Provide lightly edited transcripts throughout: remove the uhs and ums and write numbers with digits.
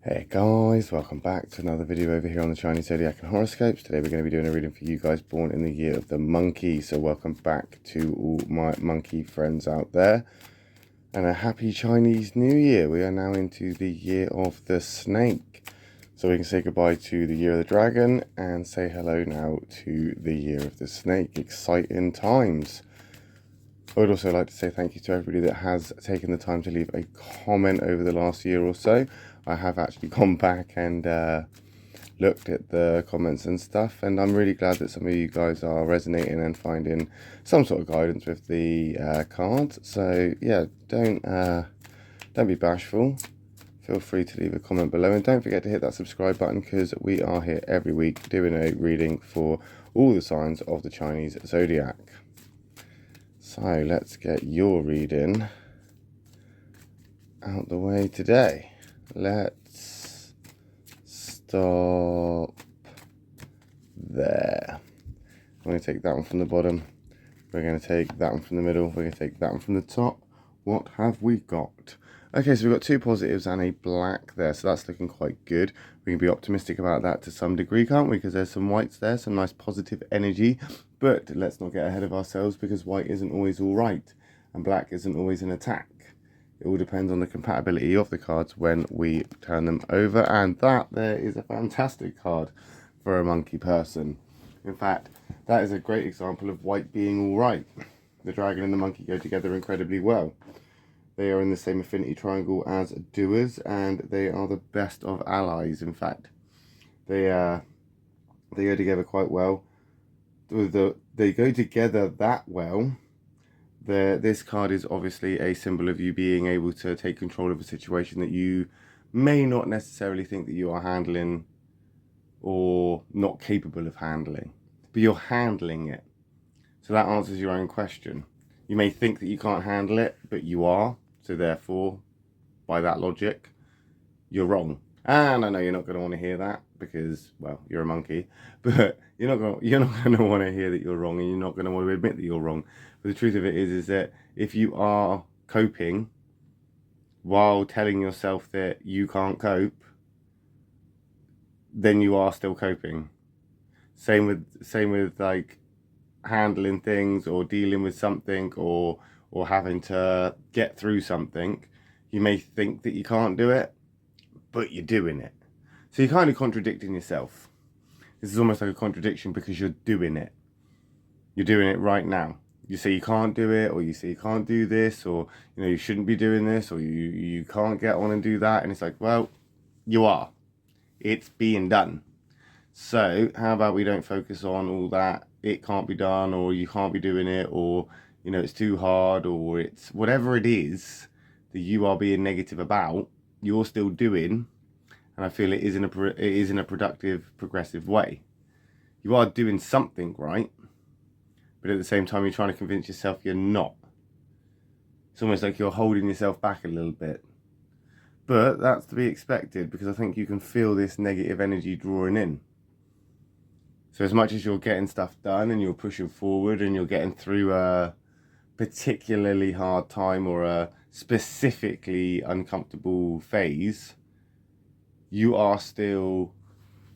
Hey guys, welcome back to another video over here on the Chinese Zodiac and horoscopes. Today we're going to be doing a reading for you guys born in the year of the monkey. So welcome back to all my monkey friends out there. And a happy Chinese New Year. We are now into the year of the snake. So we can say goodbye to the year of the dragon and say hello now to the year of the snake. Exciting times. I would also like to say thank you to everybody that has taken the time to leave a comment over the last year or so. I have actually gone back and looked at the comments and stuff, and I'm really glad that some of you guys are resonating and finding some sort of guidance with the cards. So yeah, don't be bashful. Feel free to leave a comment below, and don't forget to hit that subscribe button because we are here every week doing a reading for all the signs of the Chinese Zodiac. So let's get your reading out the way today. Let's stop there. I'm going to take that one from the bottom. We're going to take that one from the middle. We're going to take that one from the top. What have we got? Okay, so we've got two positives and a black there, so that's looking quite good. We can be optimistic about that to some degree, can't we? Because there's some whites there, some nice positive energy. But let's not get ahead of ourselves, because white isn't always all right and black isn't always an attack. It all depends on the compatibility of the cards when we turn them over, and that there is a fantastic card for a monkey person. In fact, that is a great example of white being all right. The dragon and the monkey go together incredibly well. They are in the same affinity triangle as doers, and they are the best of allies. In fact, they go together quite well. They go together that well. This card is obviously a symbol of you being able to take control of a situation that you may not necessarily think that you are handling or not capable of handling, but you're handling it. So that answers your own question. You may think that you can't handle it, but you are. So therefore, by that logic, you're wrong. And I know you're not going to want to hear that because, well, you're a monkey. But you're not going to want to hear that you're wrong, and you're not going to want to admit that you're wrong. But the truth of it is that if you are coping while telling yourself that you can't cope, then you are still coping. Same with like handling things or dealing with something or having to get through something. You may think that you can't do it, but you're doing it. So you're kind of contradicting yourself. This is almost like a contradiction because you're doing it. You're doing it right now. You say you can't do it, or you say you can't do this, or you shouldn't be doing this, or you can't get on and do that, and it's like, well, you are. It's being done. So how about we don't focus on all that it can't be done, or you can't be doing it, or it's too hard, or it's whatever it is that you are being negative about, you're still doing, and I feel it is in a productive, progressive way. You are doing something right, but at the same time you're trying to convince yourself you're not. It's almost like you're holding yourself back a little bit. But that's to be expected, because I think you can feel this negative energy drawing in. So as much as you're getting stuff done and you're pushing forward and you're getting through a particularly hard time or a specifically uncomfortable phase, you are still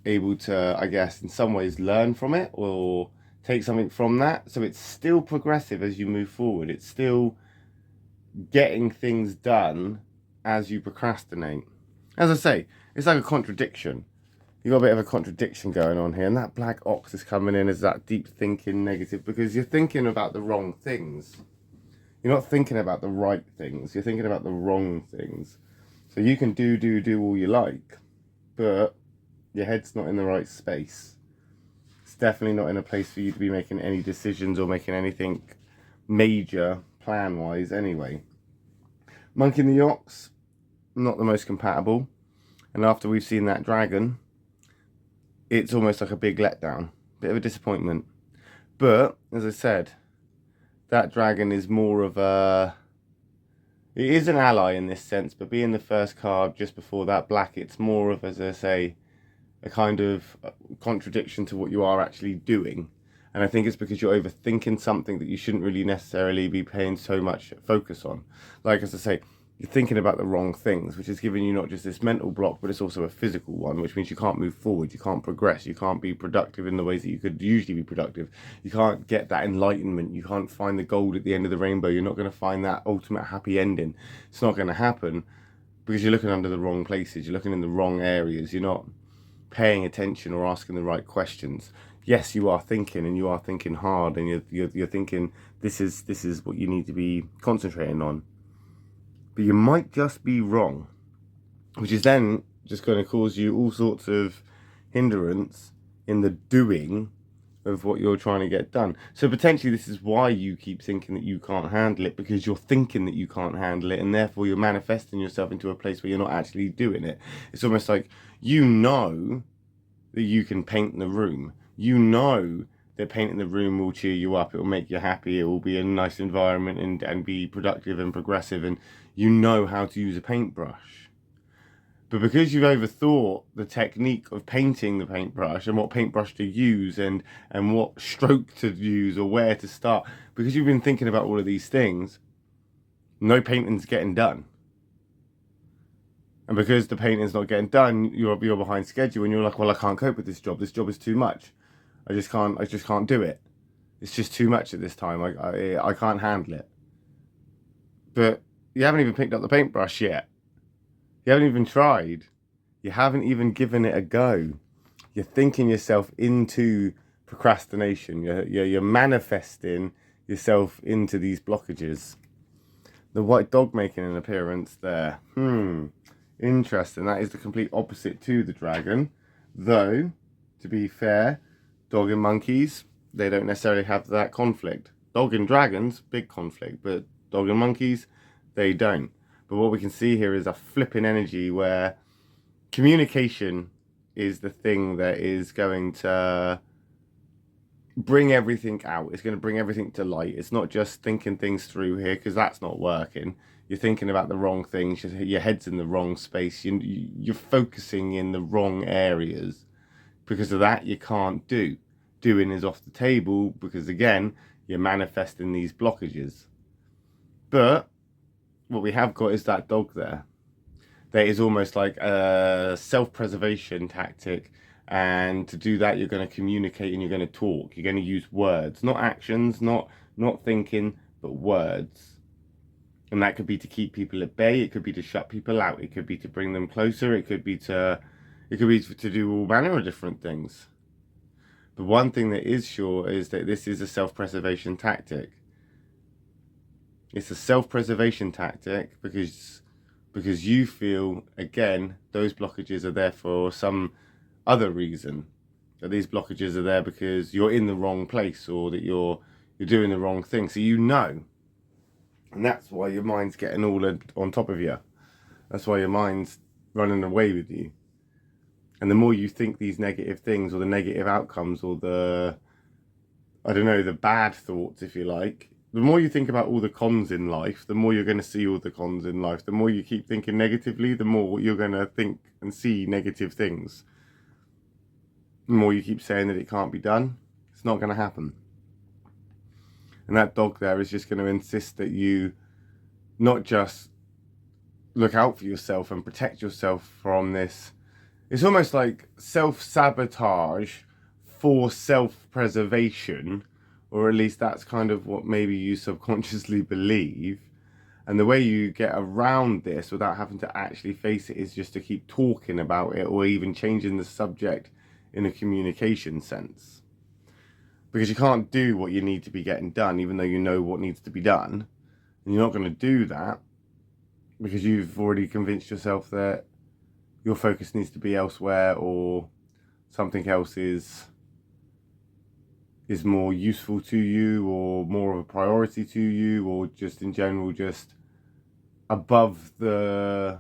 able to, I guess, in some ways learn from it or take something from that. So it's still progressive as you move forward. It's still getting things done as you procrastinate. As I say, it's like a contradiction. You've got a bit of a contradiction going on here, and that black ox is coming in as that deep thinking negative, because you're thinking about the wrong things. You're not thinking about the right things. You're thinking about the wrong things. So you can do all you like, but your head's not in the right space. It's definitely not in a place for you to be making any decisions or making anything major plan-wise anyway. Monkey and the ox, not the most compatible. And after we've seen that dragon, it's almost like a big letdown. Bit of a disappointment. But, as I said, that dragon is more of a... It is an ally in this sense, but being the first card just before that black, it's more of, as I say, a kind of contradiction to what you are actually doing. And I think it's because you're overthinking something that you shouldn't really necessarily be paying so much focus on. Like, as I say, You're thinking about the wrong things, which is giving you not just this mental block, but it's also a physical one, which means you can't move forward, you can't progress, you can't be productive in the ways that you could usually be productive. You can't get that enlightenment, you can't find the gold at the end of the rainbow, you're not going to find that ultimate happy ending. It's not going to happen because you're looking under the wrong places, you're looking in the wrong areas, you're not paying attention or asking the right questions. Yes, you are thinking, and you are thinking hard, and you're thinking this is what you need to be concentrating on. But you might just be wrong, which is then just going to cause you all sorts of hindrance in the doing of what you're trying to get done. So potentially this is why you keep thinking that you can't handle it, because you're thinking that you can't handle it, and therefore you're manifesting yourself into a place where you're not actually doing it. It's almost like you know that you can paint the room. You know that painting the room will cheer you up, it will make you happy, it will be a nice environment and be productive and progressive, and you know how to use a paintbrush. But because you've overthought the technique of painting the paintbrush and what paintbrush to use and what stroke to use or where to start, because you've been thinking about all of these things, no painting's getting done. And because the painting's not getting done, you're behind schedule, and you're like, well, I can't cope with this job. This job is too much. I just can't do it. It's just too much at this time. I can't handle it. But you haven't even picked up the paintbrush yet. You haven't even tried. You haven't even given it a go. You're thinking yourself into procrastination. You're manifesting yourself into these blockages. The white dog making an appearance there. Interesting. That is the complete opposite to the dragon. Though, to be fair, dog and monkeys, they don't necessarily have that conflict. Dog and dragons, big conflict, but dog and monkeys, they don't. But what we can see here is a flipping energy where communication is the thing that is going to bring everything out. It's going to bring everything to light. It's not just thinking things through here, because that's not working. You're thinking about the wrong things. Your head's in the wrong space. You're focusing in the wrong areas. Because of that, you can't do. Doing is off the table because, again, you're manifesting these blockages. But what we have got is that dog there. That is almost like a self-preservation tactic. And to do that, you're going to communicate and you're going to talk. You're going to use words, not actions, not thinking, but words. And that could be to keep people at bay. It could be to shut people out. It could be to bring them closer. It could be to do all manner of different things. But one thing that is sure is that this is a self-preservation tactic. It's a self-preservation tactic because you feel, again, those blockages are there for some other reason. That these blockages are there because you're in the wrong place, or that you're doing the wrong thing. So you know. And that's why your mind's getting all on top of you. That's why your mind's running away with you. And the more you think these negative things, or the negative outcomes, or the bad thoughts, if you like, the more you think about all the cons in life, the more you're going to see all the cons in life. The more you keep thinking negatively, the more you're going to think and see negative things. The more you keep saying that it can't be done, it's not going to happen. And that dog there is just going to insist that you not just look out for yourself and protect yourself from this. It's almost like self-sabotage for self-preservation, or at least that's kind of what maybe you subconsciously believe. And the way you get around this without having to actually face it is just to keep talking about it, or even changing the subject in a communication sense. Because you can't do what you need to be getting done, even though you know what needs to be done. And you're not going to do that because you've already convinced yourself that your focus needs to be elsewhere, or something else is more useful to you, or more of a priority to you, or just in general just above the...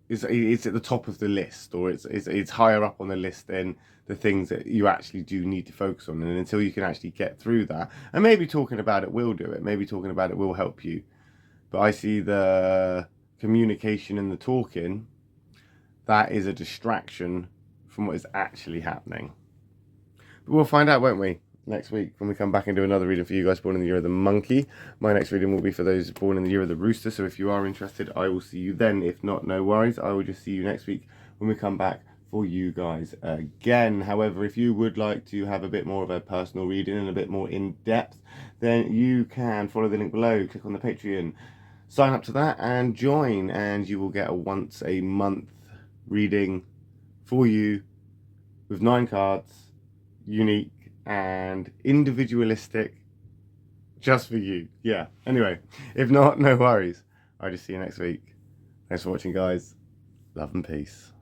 It's at the top of the list, or it's higher up on the list than the things that you actually do need to focus on. And until you can actually get through that, and maybe talking about it will do it, maybe talking about it will help you. But I see the communication and the talking, that is a distraction from what is actually happening. But we'll find out, won't we? next week when we come back and do another reading for you guys born in the year of the monkey. My next reading will be for those born in the year of the rooster. So if you are interested, I will see you then. If not, no worries. I will just see you next week when we come back for you guys again. However, if you would like to have a bit more of a personal reading and a bit more in depth, then you can follow the link below, click on the Patreon, sign up to that and join, and you will get a once a month reading for you with 9 cards, unique and individualistic, just for you. Yeah, anyway, if not, no worries. I'll just see you next week. Thanks for watching, guys. Love and peace.